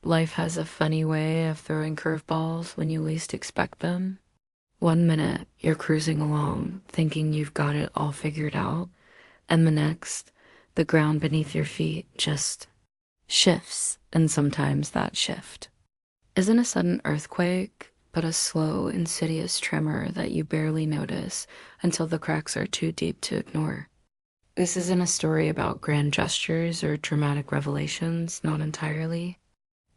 Life has a funny way of throwing curveballs when you least expect them. One minute, you're cruising along, thinking you've got it all figured out, and the next, the ground beneath your feet just shifts, and sometimes that shift isn't a sudden earthquake, but a slow, insidious tremor that you barely notice until the cracks are too deep to ignore. This isn't a story about grand gestures or dramatic revelations, not entirely.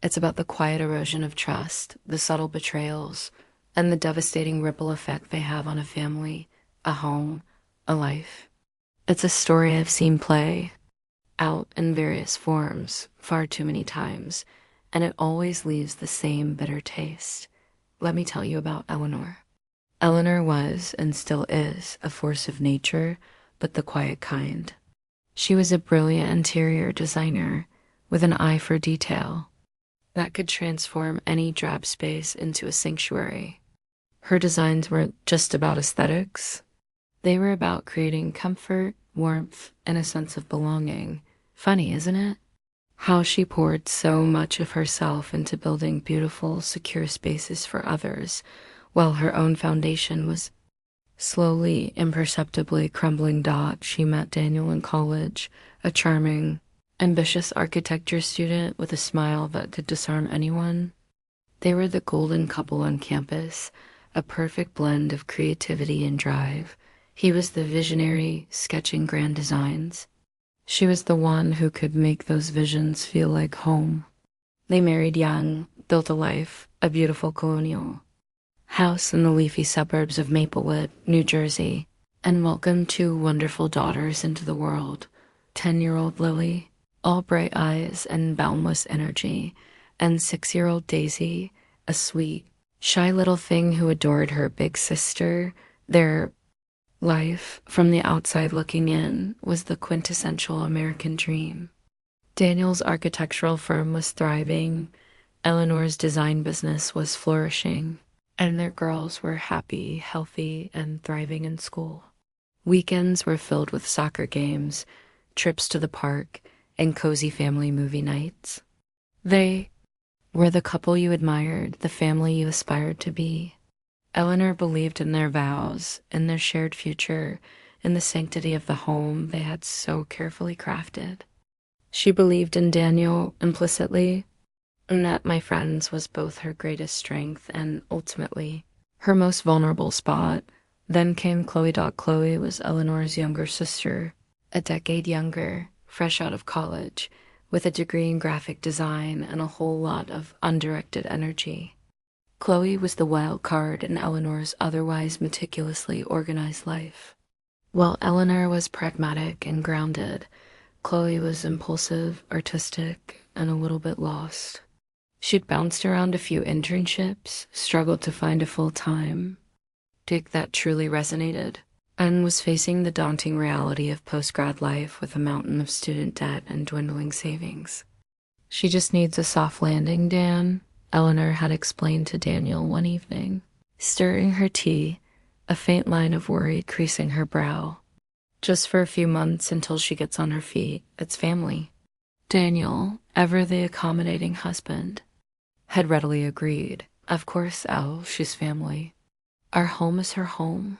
It's about the quiet erosion of trust, the subtle betrayals, and the devastating ripple effect they have on a family, a home, a life. It's a story I've seen play out in various forms far too many times, and it always leaves the same bitter taste. Let me tell you about Eleanor. Eleanor was, and still is, a force of nature, but the quiet kind. She was a brilliant interior designer with an eye for detail that could transform any drab space into a sanctuary. Her designs weren't just about aesthetics. They were about creating comfort, warmth, and a sense of belonging. Funny, isn't it? How she poured so much of herself into building beautiful, secure spaces for others, while her own foundation was slowly, imperceptibly crumbling. She met Daniel in college, a charming, ambitious architecture student with a smile that could disarm anyone. They were the golden couple on campus, a perfect blend of creativity and drive. He was the visionary, sketching grand designs. She was the one who could make those visions feel like home. They married young, built a life, a beautiful colonial house in the leafy suburbs of Maplewood, New Jersey, and welcomed two wonderful daughters into the world. 10-year-old Lily, all bright eyes and boundless energy, and 6-year-old Daisy, a sweet, shy little thing who adored her big sister. Their life, from the outside looking in, was the quintessential American dream. Daniel's architectural firm was thriving, Eleanor's design business was flourishing, and their girls were happy, healthy, and thriving in school. Weekends were filled with soccer games, trips to the park, and cozy family movie nights. They were the couple you admired, the family you aspired to be. Eleanor believed in their vows, in their shared future, in the sanctity of the home they had so carefully crafted. She believed in Daniel implicitly, and that my friends was both her greatest strength and, ultimately, her most vulnerable spot. Then came Chloe. Chloe was Eleanor's younger sister, a decade younger, fresh out of college, with a degree in graphic design and a whole lot of undirected energy. Chloe was the wild card in Eleanor's otherwise meticulously organized life. While Eleanor was pragmatic and grounded, Chloe was impulsive, artistic, and a little bit lost. She'd bounced around a few internships, struggled to find a full-time gig that truly resonated, and was facing the daunting reality of post-grad life with a mountain of student debt and dwindling savings. "She just needs a soft landing, Dan," Eleanor had explained to Daniel one evening, stirring her tea, a faint line of worry creasing her brow. "Just for a few months until she gets on her feet. It's family." Daniel, ever the accommodating husband, had readily agreed. "Of course, Elle, she's family. Our home is her home."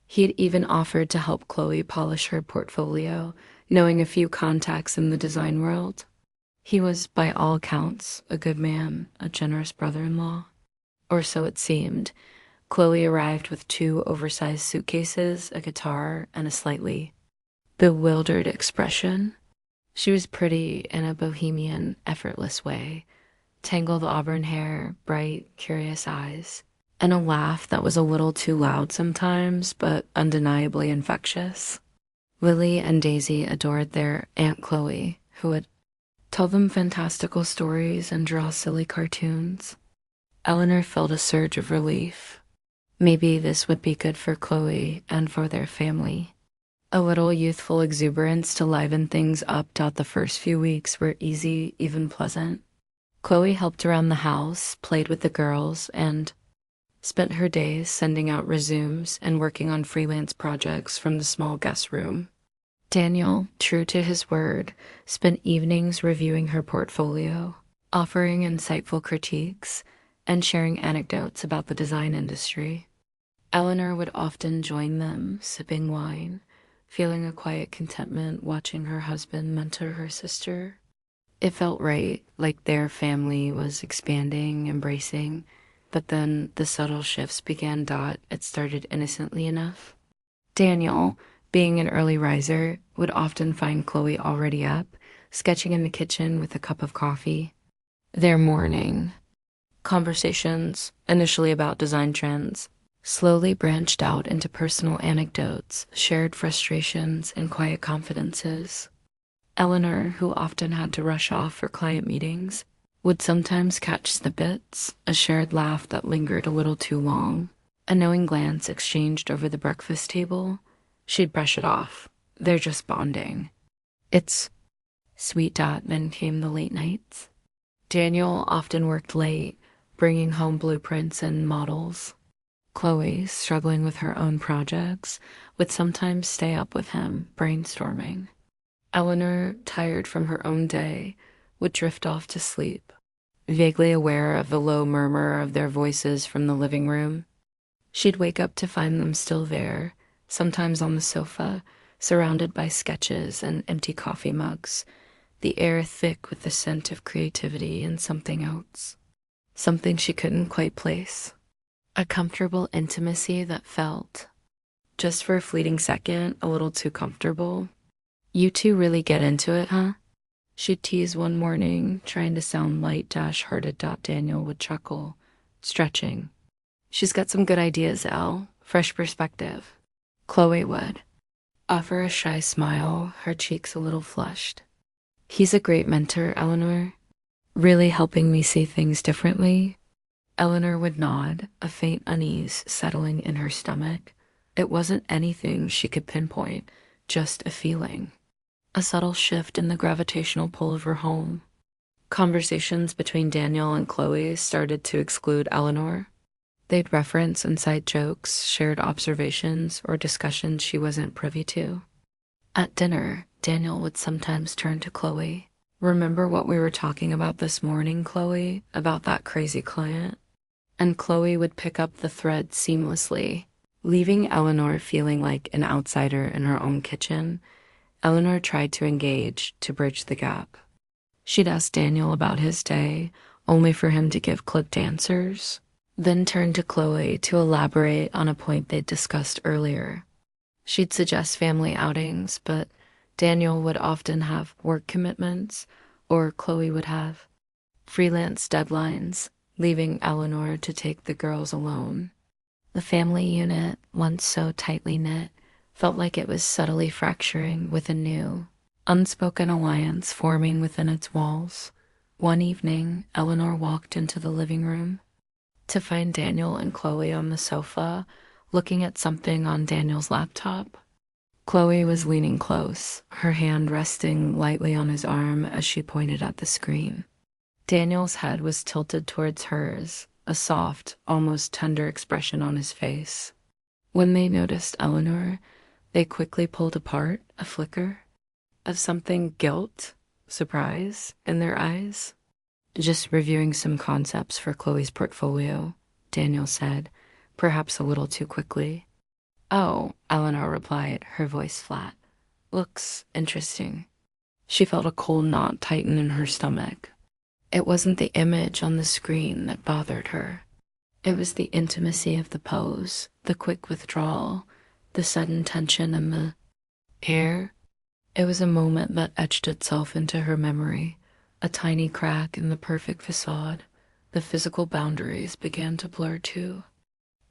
He had even offered to help Chloe polish her portfolio, knowing a few contacts in the design world. He was, by all accounts, a good man, a generous brother-in-law. Or so it seemed. Chloe arrived with 2 oversized suitcases, a guitar, and a slightly bewildered expression. She was pretty in a bohemian, effortless way. Tangled auburn hair, bright, curious eyes, and a laugh that was a little too loud sometimes, but undeniably infectious. Lily and Daisy adored their Aunt Chloe, who would tell them fantastical stories and draw silly cartoons. Eleanor felt a surge of relief. Maybe this would be good for Chloe and for their family. A little youthful exuberance to liven things up. The first few weeks were easy, even pleasant. Chloe helped around the house, played with the girls, and spent her days sending out resumes and working on freelance projects from the small guest room. Daniel, true to his word, spent evenings reviewing her portfolio. offering insightful critiques and sharing anecdotes about the design industry. Eleanor would often join them, sipping wine, feeling a quiet contentment watching her husband mentor her sister. It felt right, like their family was expanding, embracing, but then the subtle shifts began. It started innocently enough. Daniel, being an early riser, would often find Chloe already up, sketching in the kitchen with a cup of coffee. Their morning conversations, initially about design trends, slowly branched out into personal anecdotes, shared frustrations, and quiet confidences. Eleanor, who often had to rush off for client meetings, would sometimes catch snippets, a shared laugh that lingered a little too long, a knowing glance exchanged over the breakfast table. She'd brush it off. They're just bonding. It's sweet. Then came the late nights. Daniel often worked late, bringing home blueprints and models. Chloe, struggling with her own projects, would sometimes stay up with him, brainstorming. Eleanor, tired from her own day, would drift off to sleep, vaguely aware of the low murmur of their voices from the living room. She'd wake up to find them still there, sometimes on the sofa, surrounded by sketches and empty coffee mugs, the air thick with the scent of creativity and something else, something she couldn't quite place. A comfortable intimacy that felt, just for a fleeting second, a little too comfortable. You two really get into it, huh? She'd tease one morning, trying to sound light-hearted. Daniel would chuckle, stretching. She's got some good ideas, Elle. Fresh perspective. Chloe would offer a shy smile, her cheeks a little flushed. He's a great mentor, Eleanor. Really helping me see things differently. Eleanor would nod, a faint unease settling in her stomach. It wasn't anything she could pinpoint, just a feeling. A subtle shift in the gravitational pull of her home. Conversations between Daniel and Chloe started to exclude Eleanor. They'd reference inside jokes, shared observations, or discussions she wasn't privy to. At dinner, Daniel would sometimes turn to Chloe. Remember what we were talking about this morning, Chloe? About that crazy client? And Chloe would pick up the thread seamlessly, leaving Eleanor feeling like an outsider in her own kitchen. Eleanor tried to engage, to bridge the gap. She'd ask Daniel about his day, only for him to give clipped answers, then turn to Chloe to elaborate on a point they'd discussed earlier. She'd suggest family outings, but Daniel would often have work commitments, or Chloe would have freelance deadlines, leaving Eleanor to take the girls alone. The family unit, once so tightly knit, felt like it was subtly fracturing with a new, unspoken alliance forming within its walls. One evening, Eleanor walked into the living room to find Daniel and Chloe on the sofa, looking at something on Daniel's laptop. Chloe was leaning close, her hand resting lightly on his arm as she pointed at the screen. Daniel's head was tilted towards hers, a soft, almost tender expression on his face. When they noticed Eleanor, they quickly pulled apart, a flicker of something, guilt, surprise, in their eyes. Just reviewing some concepts for Chloe's portfolio, Daniel said, perhaps a little too quickly. Oh, Eleanor replied, her voice flat. Looks interesting. She felt a cold knot tighten in her stomach. It wasn't the image on the screen that bothered her. It was the intimacy of the pose, the quick withdrawal, the sudden tension in the air. It was a moment that etched itself into her memory, a tiny crack in the perfect facade. The physical boundaries began to blur too.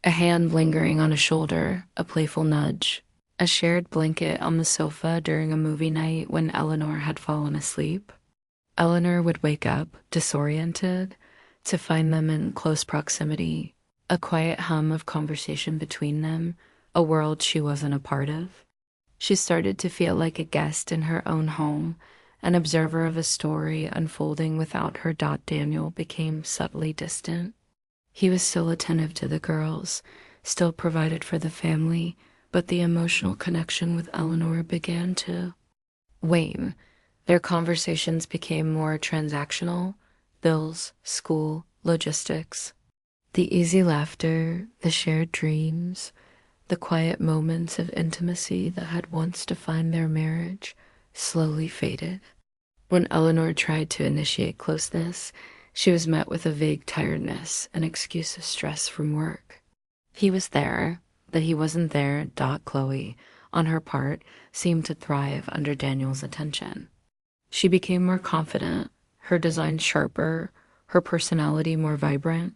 A hand lingering on a shoulder, a playful nudge, a shared blanket on the sofa during a movie night when Eleanor had fallen asleep. Eleanor would wake up, disoriented, to find them in close proximity, a quiet hum of conversation between them, a world she wasn't a part of. She started to feel like a guest in her own home, an observer of a story unfolding without her. Daniel became subtly distant. He was still attentive to the girls, still provided for the family, but the emotional connection with Eleanor began to wane. Their conversations became more transactional, bills, school, logistics. The easy laughter, the shared dreams, the quiet moments of intimacy that had once defined their marriage slowly faded. When Eleanor tried to initiate closeness, she was met with a vague tiredness, an excuse of stress from work. He was there, but he wasn't there. Chloe, on her part, seemed to thrive under Daniel's attention. She became more confident, her design sharper, her personality more vibrant.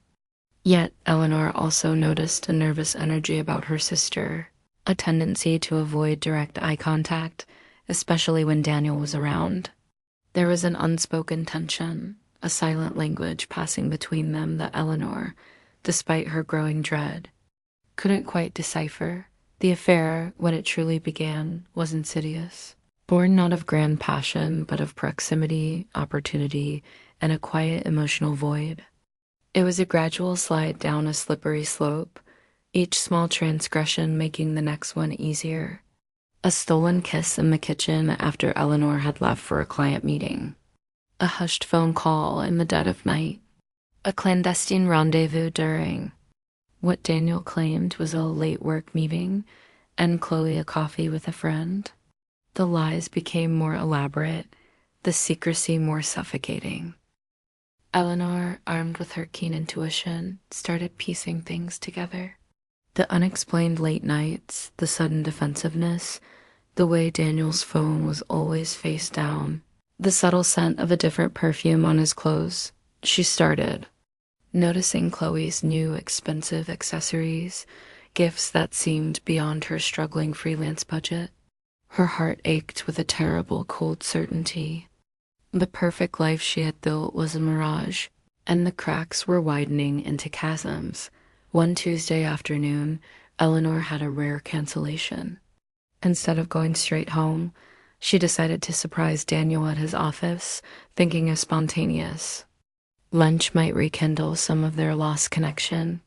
Yet Eleanor also noticed a nervous energy about her sister, a tendency to avoid direct eye contact, especially when Daniel was around. There was an unspoken tension, a silent language passing between them that Eleanor, despite her growing dread, couldn't quite decipher. The affair, when it truly began, was insidious, born not of grand passion, but of proximity, opportunity, and a quiet emotional void. It was a gradual slide down a slippery slope, each small transgression making the next one easier. A stolen kiss in the kitchen after Eleanor had left for a client meeting. A hushed phone call in the dead of night. A clandestine rendezvous during what Daniel claimed was a late work meeting, and Chloe a coffee with a friend. The lies became more elaborate, the secrecy more suffocating. Eleanor, armed with her keen intuition, started piecing things together. The unexplained late nights, the sudden defensiveness, the way Daniel's phone was always face down, the subtle scent of a different perfume on his clothes. She started noticing Chloe's new expensive accessories, gifts that seemed beyond her struggling freelance budget. Her heart ached with a terrible cold certainty. The perfect life she had built was a mirage, and the cracks were widening into chasms. One Tuesday afternoon, Eleanor had a rare cancellation. Instead of going straight home, she decided to surprise Daniel at his office, thinking a spontaneous lunch might rekindle some of their lost connection.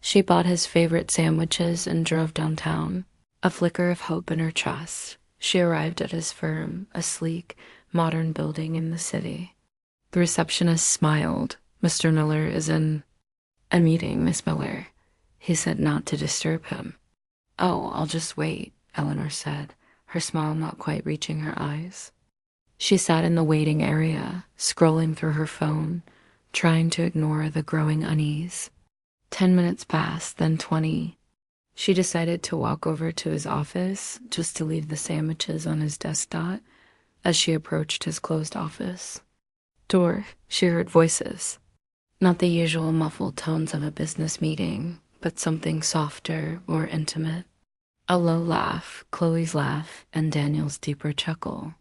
She bought his favorite sandwiches and drove downtown, a flicker of hope in her chest. She arrived at his firm, a sleek, modern building in the city. The receptionist smiled. "Mr. Miller is in a meeting, Miss Miller," he said, not to disturb him. "Oh, I'll just wait," Eleanor said, her smile not quite reaching her eyes. She sat in the waiting area, scrolling through her phone, trying to ignore the growing unease. 10 minutes passed, then 20. She decided to walk over to his office just to leave the sandwiches on his desk dot. As she approached his closed office door, she heard voices. Not the usual muffled tones of a business meeting, but something softer, more intimate. A low laugh, Chloe's laugh, and Daniel's deeper chuckle.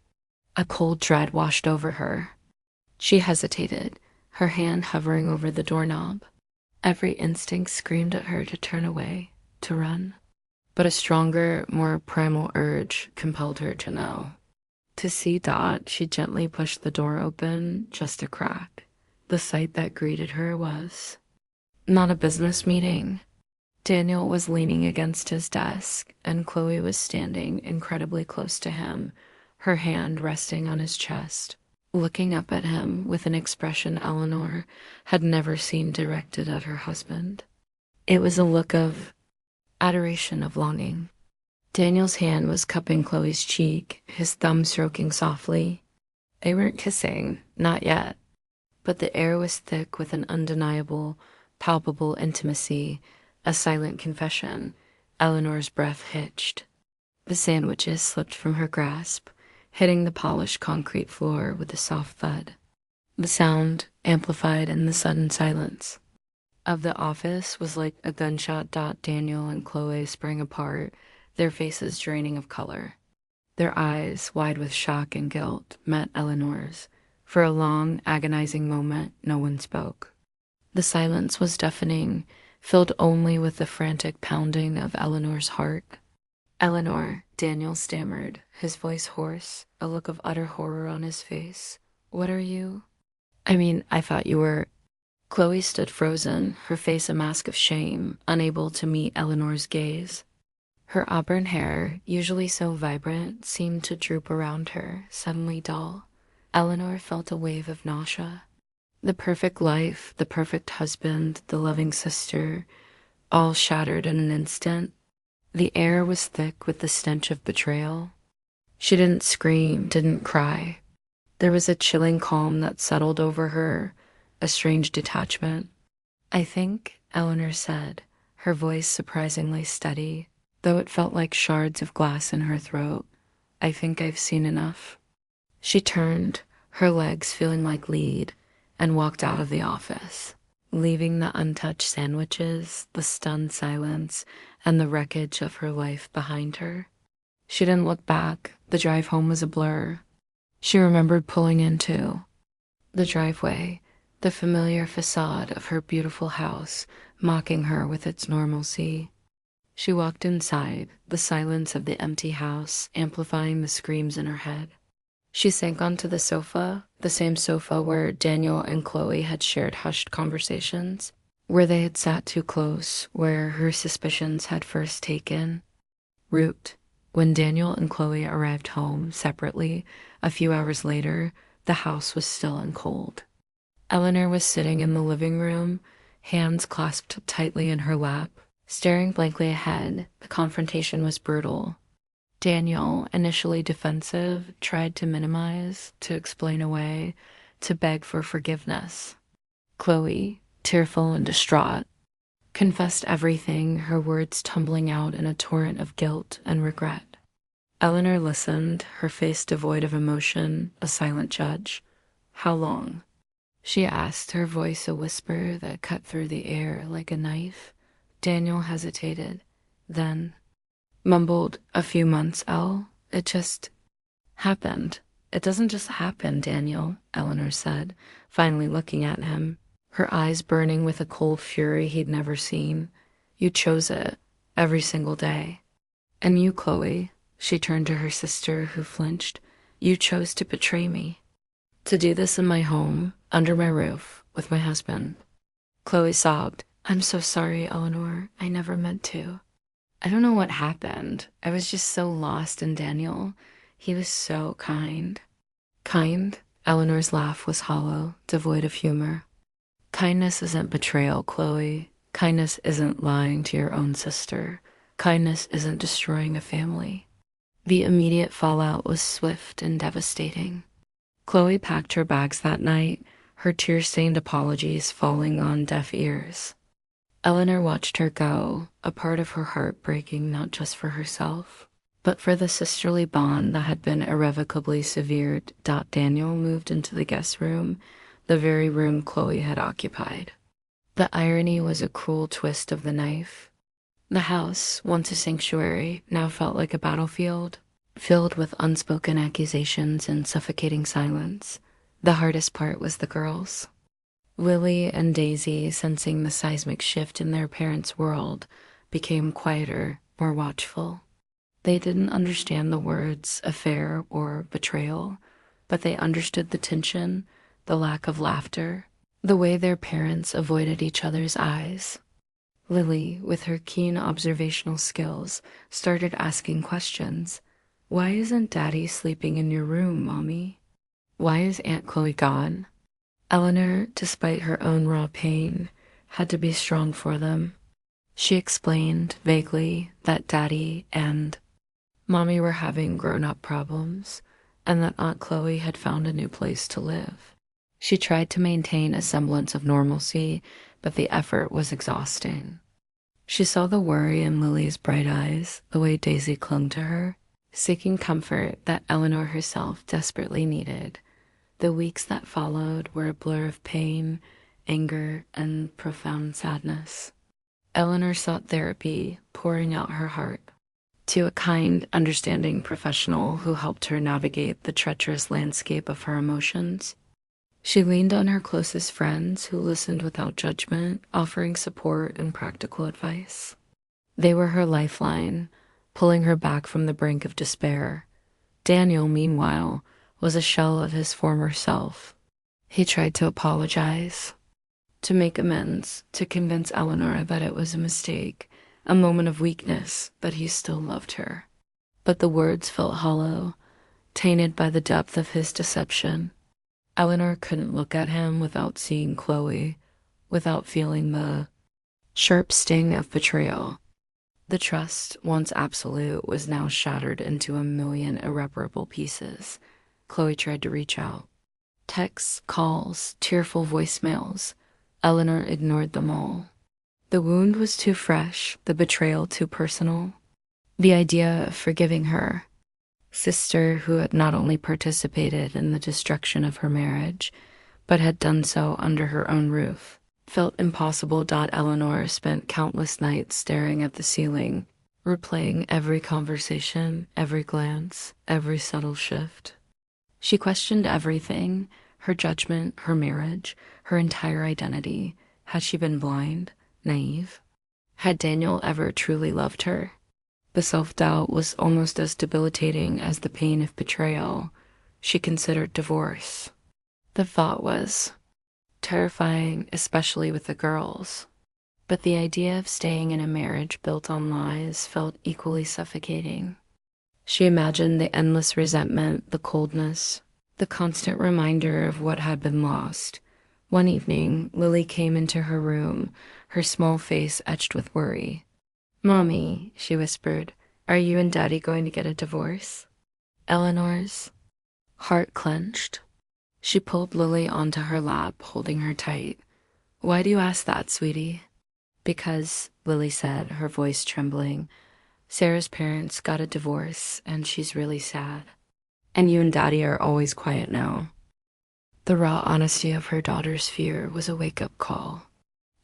A cold dread washed over her. She hesitated, her hand hovering over the doorknob. Every instinct screamed at her to turn away, to run. But a stronger, more primal urge compelled her to know. To see Dot, she gently pushed the door open, just a crack. The sight that greeted her was not a business meeting. Daniel was leaning against his desk, and Chloe was standing incredibly close to him, her hand resting on his chest, looking up at him with an expression Eleanor had never seen directed at her husband. It was a look of adoration, of longing. Daniel's hand was cupping Chloe's cheek, his thumb stroking softly. They weren't kissing, not yet, but the air was thick with an undeniable, palpable intimacy, a silent confession. Eleanor's breath hitched. The sandwiches slipped from her grasp, hitting the polished concrete floor with a soft thud. The sound, amplified in the sudden silence of the office, was like a gunshot. Daniel and Chloe sprang apart, their faces draining of color. Their eyes, wide with shock and guilt, met Eleanor's. For a long, agonizing moment, no one spoke. The silence was deafening, filled only with the frantic pounding of Eleanor's heart. "Eleanor," Daniel stammered, his voice hoarse, a look of utter horror on his face. "What are you? I thought you were—" Chloe stood frozen, her face a mask of shame, unable to meet Eleanor's gaze. Her auburn hair, usually so vibrant, seemed to droop around her, suddenly dull. Eleanor felt a wave of nausea. The perfect life, the perfect husband, the loving sister, all shattered in an instant. The air was thick with the stench of betrayal. She didn't scream, didn't cry. There was a chilling calm that settled over her, a strange detachment. "I think," Eleanor said, her voice surprisingly steady, though it felt like shards of glass in her throat. "I think I've seen enough." She turned, her legs feeling like lead, and walked out of the office, leaving the untouched sandwiches, the stunned silence, and the wreckage of her life behind her. She didn't look back. The drive home was a blur. She remembered pulling into the driveway, the familiar facade of her beautiful house mocking her with its normalcy. She walked inside, the silence of the empty house amplifying the screams in her head. She sank onto the sofa, the same sofa where Daniel and Chloe had shared hushed conversations, where they had sat too close, where her suspicions had first taken root. When Daniel and Chloe arrived home separately a few hours later, the house was still and cold. Eleanor was sitting in the living room, hands clasped tightly in her lap, staring blankly ahead. The confrontation was brutal. Daniel, initially defensive, tried to minimize, to explain away, to beg for forgiveness. Chloe, tearful and distraught, confessed everything, her words tumbling out in a torrent of guilt and regret. Eleanor listened, her face devoid of emotion, a silent judge. "How long?" she asked, her voice a whisper that cut through the air like a knife. Daniel hesitated, then mumbled, "A few months, Elle. It just happened." "It doesn't just happen, Daniel," Eleanor said, finally looking at him, her eyes burning with a cold fury he'd never seen. "You chose it, every single day. And you, Chloe," she turned to her sister, who flinched, "you chose to betray me. To do this in my home, under my roof, with my husband." Chloe sobbed. "I'm so sorry, Eleanor. I never meant to. I don't know what happened. I was just so lost in Daniel. He was so kind." "Kind?" Eleanor's laugh was hollow, devoid of humor. "Kindness isn't betrayal, Chloe. Kindness isn't lying to your own sister. Kindness isn't destroying a family." The immediate fallout was swift and devastating. Chloe packed her bags that night, her tear-stained apologies falling on deaf ears. Eleanor watched her go, a part of her heart breaking not just for herself, but for the sisterly bond that had been irrevocably severed. Daniel moved into the guest room, the very room Chloe had occupied. The irony was a cruel twist of the knife. The house, once a sanctuary, now felt like a battlefield, filled with unspoken accusations and suffocating silence. The hardest part was the girls. Lily and Daisy, sensing the seismic shift in their parents' world, became quieter, more watchful. They didn't understand the words affair or betrayal, but they understood the tension, the lack of laughter, the way their parents avoided each other's eyes. Lily, with her keen observational skills, started asking questions. "Why isn't Daddy sleeping in your room, Mommy? Why is Aunt Chloe gone?" Eleanor, despite her own raw pain, had to be strong for them. She explained, vaguely, that Daddy and Mommy were having grown-up problems, and that Aunt Chloe had found a new place to live. She tried to maintain a semblance of normalcy, but the effort was exhausting. She saw the worry in Lily's bright eyes, the way Daisy clung to her, seeking comfort that Eleanor herself desperately needed. The weeks that followed were a blur of pain, anger, and profound sadness. Eleanor sought therapy, pouring out her heart to a kind, understanding professional who helped her navigate the treacherous landscape of her emotions. She leaned on her closest friends who listened without judgment, offering support and practical advice. They were her lifeline, pulling her back from the brink of despair. Daniel, meanwhile, was a shell of his former self. He tried to apologize, to make amends, to convince Eleanor that it was a mistake, a moment of weakness, that he still loved her. But the words felt hollow, tainted by the depth of his deception. Eleanor couldn't look at him without seeing Chloe, without feeling the sharp sting of betrayal. The trust, once absolute, was now shattered into a million irreparable pieces. Chloe tried to reach out. Texts, calls, tearful voicemails. Eleanor ignored them all. The wound was too fresh, the betrayal too personal. The idea of forgiving her, sister who had not only participated in the destruction of her marriage, but had done so under her own roof, felt impossible. Eleanor spent countless nights staring at the ceiling, replaying every conversation, every glance, every subtle shift. She questioned everything, her judgment, her marriage, her entire identity. Had she been blind, naive? Had Daniel ever truly loved her? The self-doubt was almost as debilitating as the pain of betrayal. She considered divorce. The thought was terrifying, especially with the girls. But the idea of staying in a marriage built on lies felt equally suffocating. She imagined the endless resentment, the coldness, the constant reminder of what had been lost. One evening, Lily came into her room, her small face etched with worry. "Mommy," she whispered, "are you and Daddy going to get a divorce?" Eleanor's heart clenched. She pulled Lily onto her lap, holding her tight. "Why do you ask that, sweetie?" "Because," Lily said, her voice trembling, "Sarah's parents got a divorce, and she's really sad. And you and Daddy are always quiet now." The raw honesty of her daughter's fear was a wake-up call.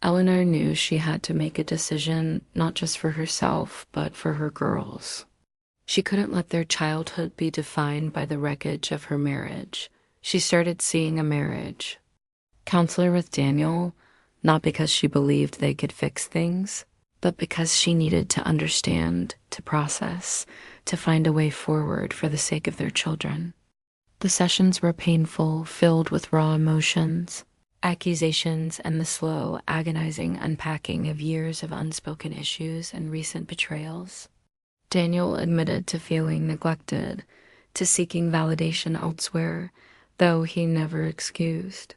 Eleanor knew she had to make a decision, not just for herself, but for her girls. She couldn't let their childhood be defined by the wreckage of her marriage. She started seeing a marriage counselor with Daniel, not because she believed they could fix things, but because she needed to understand, to process, to find a way forward for the sake of their children. The sessions were painful, filled with raw emotions, accusations, and the slow, agonizing unpacking of years of unspoken issues and recent betrayals. Daniel admitted to feeling neglected, to seeking validation elsewhere, though he never excused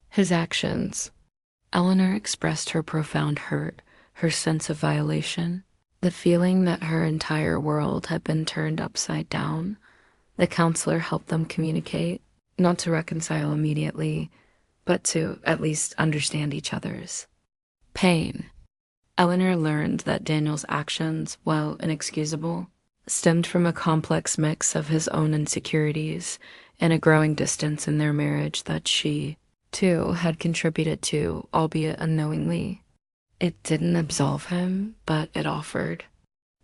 his actions. Eleanor expressed her profound hurt, her sense of violation, the feeling that her entire world had been turned upside down. The counselor helped them communicate, not to reconcile immediately, but to at least understand each other's pain. Eleanor learned that Daniel's actions, while inexcusable, stemmed from a complex mix of his own insecurities and a growing distance in their marriage that she, too, had contributed to, albeit unknowingly. It didn't absolve him, but it offered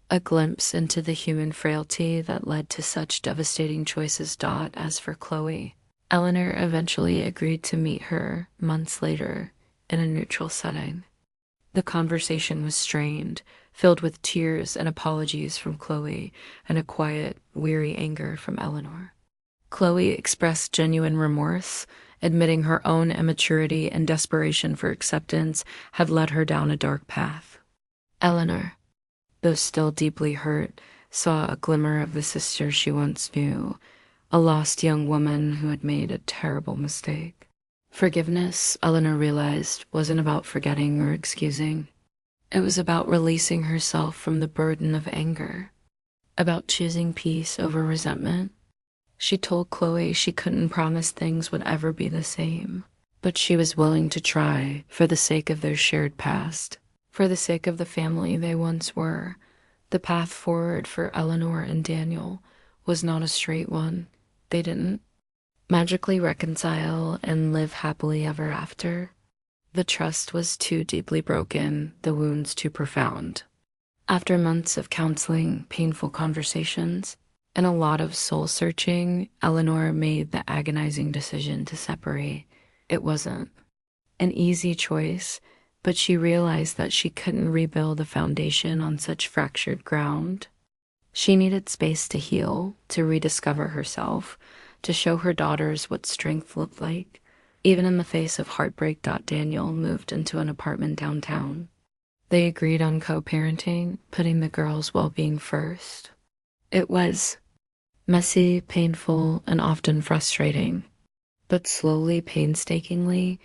a glimpse into the human frailty that led to such devastating choices. As for Chloe, Eleanor eventually agreed to meet her months later in a neutral setting. The conversation was strained, filled with tears and apologies from Chloe and a quiet, weary anger from Eleanor. Chloe expressed genuine remorse, admitting her own immaturity and desperation for acceptance had led her down a dark path. Eleanor, though still deeply hurt, saw a glimmer of the sister she once knew, a lost young woman who had made a terrible mistake. Forgiveness, Eleanor realized, wasn't about forgetting or excusing. It was about releasing herself from the burden of anger, about choosing peace over resentment. She told Chloe she couldn't promise things would ever be the same, but she was willing to try for the sake of their shared past, for the sake of the family they once were. The path forward for Eleanor and Daniel was not a straight one. They didn't magically reconcile and live happily ever after. The trust was too deeply broken, the wounds too profound. After months of counseling, painful conversations, and a lot of soul-searching, Eleanor made the agonizing decision to separate. It wasn't an easy choice, but she realized that she couldn't rebuild a foundation on such fractured ground. She needed space to heal, to rediscover herself, to show her daughters what strength looked like, even in the face of heartbreak. Daniel moved into an apartment downtown. They agreed on co-parenting, putting the girls' well-being first. It was messy, painful, and often frustrating, But slowly, painstakingly,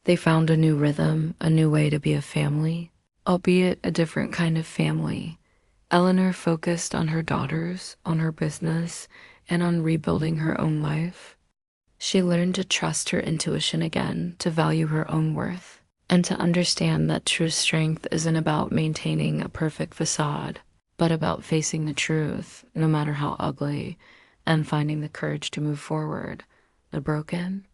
they found a new rhythm, a new way to be a family, albeit a different kind of family. Eleanor focused on her daughters, on her business, and on rebuilding her own life. She learned to trust her intuition again, to value her own worth, and to understand that true strength isn't about maintaining a perfect facade, but about facing the truth, no matter how ugly, and finding the courage to move forward. The Broken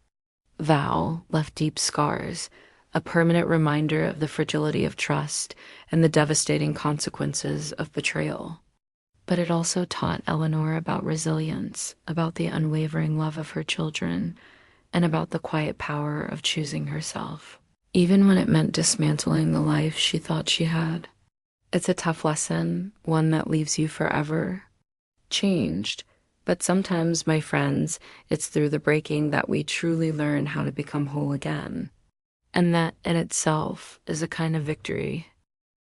Vow left deep scars, a permanent reminder of the fragility of trust and the devastating consequences of betrayal. But it also taught Eleanor about resilience, about the unwavering love of her children, and about the quiet power of choosing herself, even when it meant dismantling the life she thought she had. It's a tough lesson, one that leaves you forever changed. But sometimes, my friends, it's through the breaking that we truly learn how to become whole again. And that in itself is a kind of victory.